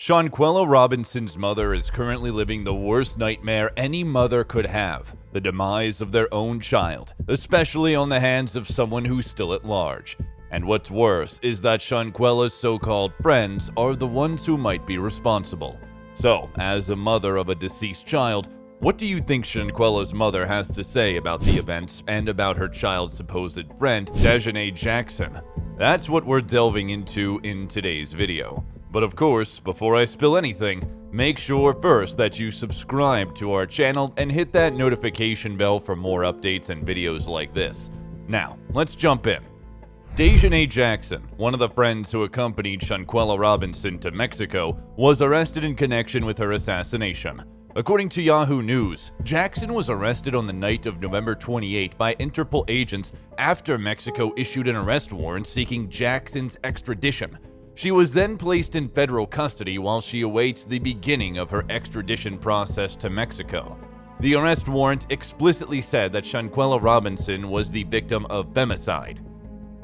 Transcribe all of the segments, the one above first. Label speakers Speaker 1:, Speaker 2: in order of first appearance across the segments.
Speaker 1: Shanquella Robinson's mother is currently living the worst nightmare any mother could have, the demise of their own child, especially on the hands of someone who's still at large. And what's worse is that Shanquella's so-called friends are the ones who might be responsible. So, as a mother of a deceased child, what do you think Shanquella's mother has to say about the events and about her child's supposed friend, Daejanae Jackson? That's what we're delving into in today's video. But of course, before I spill anything, make sure first that you subscribe to our channel and hit that notification bell for more updates and videos like this. Now, let's jump in. Daejanae Jackson, one of the friends who accompanied Shanquella Robinson to Mexico, was arrested in connection with her assassination. According to Yahoo News, Jackson was arrested on the night of November 28 by Interpol agents after Mexico issued an arrest warrant seeking Jackson's extradition. She was then placed in federal custody while she awaits the beginning of her extradition process to Mexico. The arrest warrant explicitly said that Shanquella Robinson was the victim of femicide.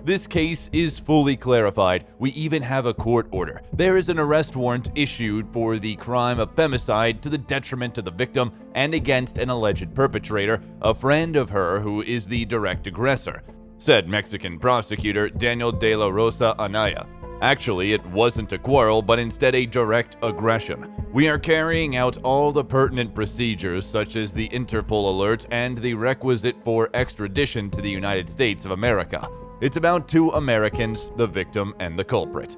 Speaker 1: This case is fully clarified. We even have a court order. There is an arrest warrant issued for the crime of femicide to the detriment of the victim and against an alleged perpetrator, a friend of her who is the direct aggressor, said Mexican prosecutor Daniel de la Rosa Anaya. Actually, it wasn't a quarrel, but instead a direct aggression. We are carrying out all the pertinent procedures, such as the Interpol alert and the requisite for extradition to the United States of America. It's about two Americans, the victim and the culprit.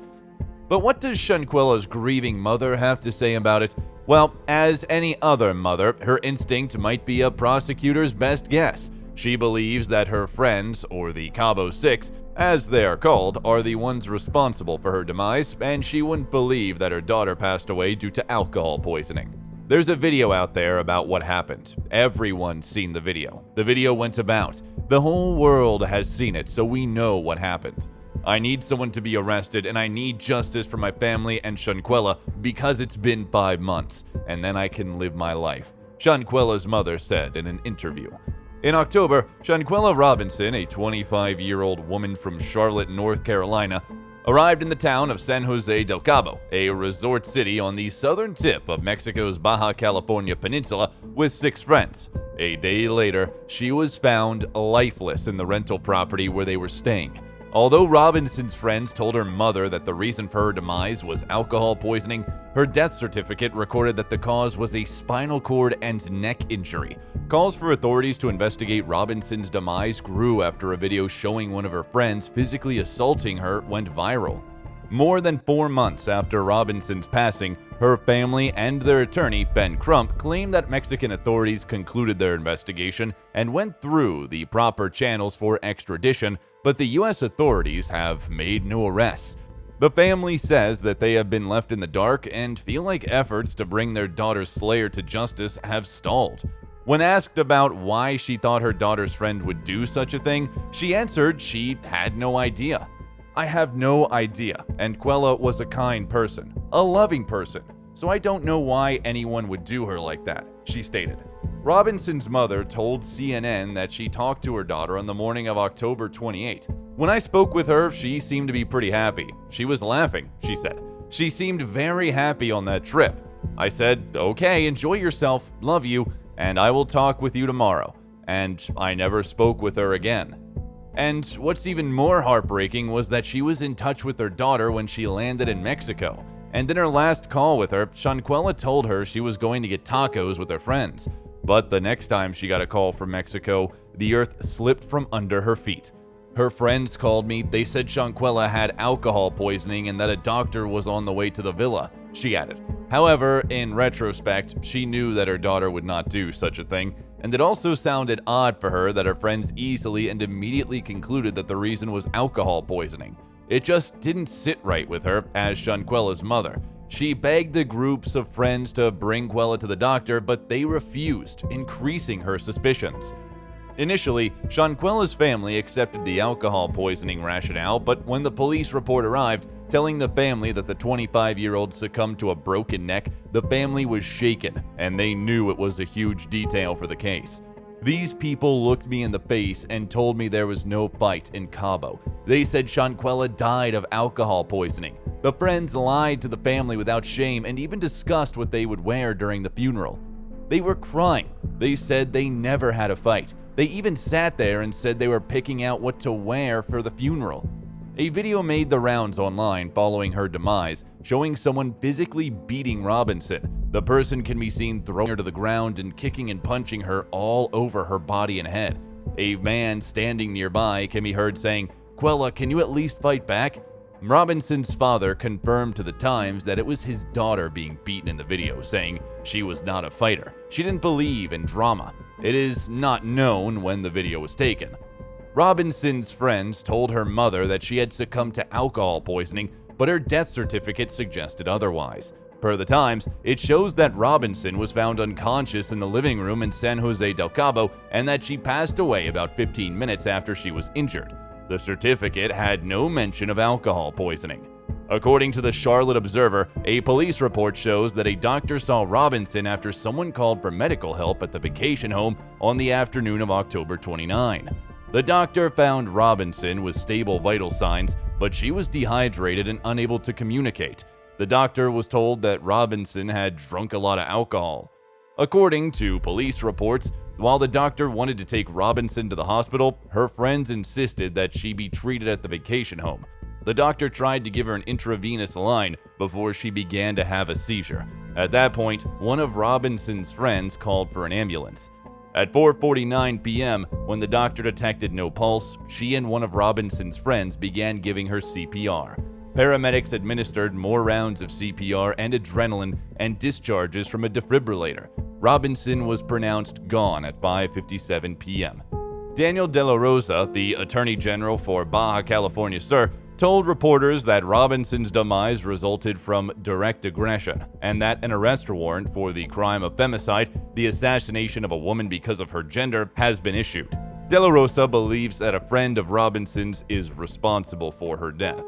Speaker 1: But what does Shanquella's grieving mother have to say about it? Well, as any other mother, her instinct might be a prosecutor's best guess. She believes that her friends, or the Cabo Six, as they are called, are the ones responsible for her demise, and she wouldn't believe that her daughter passed away due to alcohol poisoning. There's a video out there about what happened. Everyone's seen the video. The video went about. The whole world has seen it, so we know what happened. I need someone to be arrested, and I need justice for my family and Shanquella because it's been 5 months, and then I can live my life, Shanquella's mother said in an interview. In October, Shanquella Robinson, a 25-year-old woman from Charlotte, North Carolina, arrived in the town of San Jose del Cabo, a resort city on the southern tip of Mexico's Baja California Peninsula, with 6 friends. A day later, she was found lifeless in the rental property where they were staying. Although Robinson's friends told her mother that the reason for her demise was alcohol poisoning, her death certificate recorded that the cause was a spinal cord and neck injury. Calls for authorities to investigate Robinson's demise grew after a video showing one of her friends physically assaulting her went viral. More than 4 months after Robinson's passing, her family and their attorney, Ben Crump, claimed that Mexican authorities concluded their investigation and went through the proper channels for extradition, but the U.S. authorities have made no arrests. The family says that they have been left in the dark and feel like efforts to bring their daughter's slayer to justice have stalled. When asked about why she thought her daughter's friend would do such a thing, she answered she had no idea. "I have no idea, and Quella was a kind person, a loving person, so I don't know why anyone would do her like that," she stated. Robinson's mother told CNN that she talked to her daughter on the morning of October 28. "When I spoke with her, she seemed to be pretty happy. She was laughing," she said. "She seemed very happy on that trip. I said, okay, enjoy yourself, love you, and I will talk with you tomorrow." And I never spoke with her again. And what's even more heartbreaking was that she was in touch with her daughter when she landed in Mexico. And in her last call with her, Shanquella told her she was going to get tacos with her friends. But the next time she got a call from Mexico, the earth slipped from under her feet. "Her friends called me. They said Shanquella had alcohol poisoning and that a doctor was on the way to the villa," she added. However, in retrospect, she knew that her daughter would not do such a thing, and it also sounded odd for her that her friends easily and immediately concluded that the reason was alcohol poisoning. It just didn't sit right with her as Shanquella's mother. She begged the groups of friends to bring Quella to the doctor, but they refused, increasing her suspicions. Initially, Shanquella's family accepted the alcohol poisoning rationale, but when the police report arrived, telling the family that the 25-year-old succumbed to a broken neck, the family was shaken, and they knew it was a huge detail for the case. These people looked me in the face and told me there was no fight in Cabo. They said Shanquella died of alcohol poisoning. The friends lied to the family without shame and even discussed what they would wear during the funeral. They were crying. They said they never had a fight. They even sat there and said they were picking out what to wear for the funeral. A video made the rounds online following her demise, showing someone physically beating Robinson. The person can be seen throwing her to the ground and kicking and punching her all over her body and head. A man standing nearby can be heard saying, "Quella, can you at least fight back?" Robinson's father confirmed to the Times that it was his daughter being beaten in the video, saying she was not a fighter. She didn't believe in drama. It is not known when the video was taken. Robinson's friends told her mother that she had succumbed to alcohol poisoning, but her death certificate suggested otherwise. Per the Times, it shows that Robinson was found unconscious in the living room in San Jose del Cabo and that she passed away about 15 minutes after she was injured. The certificate had no mention of alcohol poisoning. According to the Charlotte Observer, a police report shows that a doctor saw Robinson after someone called for medical help at the vacation home on the afternoon of October 29. The doctor found Robinson with stable vital signs, but she was dehydrated and unable to communicate. The doctor was told that Robinson had drunk a lot of alcohol. According to police reports, while the doctor wanted to take Robinson to the hospital, her friends insisted that she be treated at the vacation home. The doctor tried to give her an intravenous line before she began to have a seizure. At that point, one of Robinson's friends called for an ambulance. At 4:49 p.m., when the doctor detected no pulse, she and one of Robinson's friends began giving her CPR. Paramedics administered more rounds of CPR and adrenaline and discharges from a defibrillator. Robinson was pronounced gone at 5:57 p.m. Daniel De La Rosa, the Attorney General for Baja California Sur, told reporters that Robinson's demise resulted from direct aggression and that an arrest warrant for the crime of femicide, the assassination of a woman because of her gender, has been issued. De La Rosa believes that a friend of Robinson's is responsible for her death.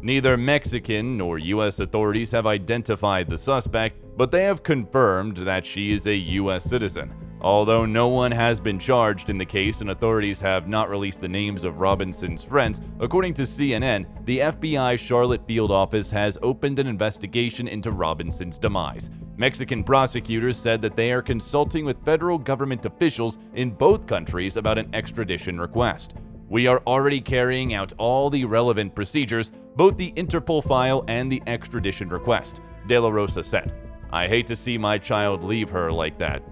Speaker 1: Neither Mexican nor U.S. authorities have identified the suspect, but they have confirmed that she is a U.S. citizen. Although no one has been charged in the case and authorities have not released the names of Robinson's friends, according to CNN, the FBI Charlotte field office has opened an investigation into Robinson's demise. Mexican prosecutors said that they are consulting with federal government officials in both countries about an extradition request. "We are already carrying out all the relevant procedures, both the Interpol file and the extradition request," De La Rosa said. "I hate to see my child leave her like that,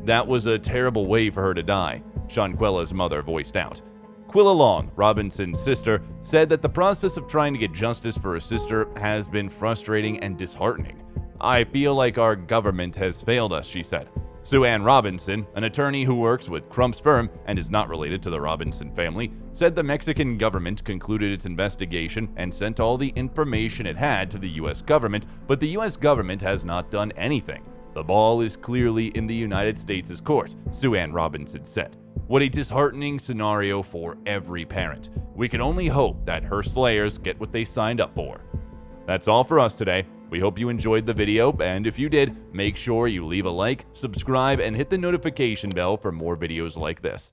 Speaker 1: That was a terrible way for her to die," Shanquella's mother voiced out. Quilla Long, Robinson's sister, said that the process of trying to get justice for her sister has been frustrating and disheartening. "I feel like our government has failed us," she said. Sue Ann Robinson, an attorney who works with Crump's firm and is not related to the Robinson family, said the Mexican government concluded its investigation and sent all the information it had to the U.S. government, but the U.S. government has not done anything. "The ball is clearly in the United States' court," Sue Ann Robinson said. "What a disheartening scenario for every parent. We can only hope that her slayers get what they signed up for." That's all for us today. We hope you enjoyed the video, and if you did, make sure you leave a like, subscribe, and hit the notification bell for more videos like this.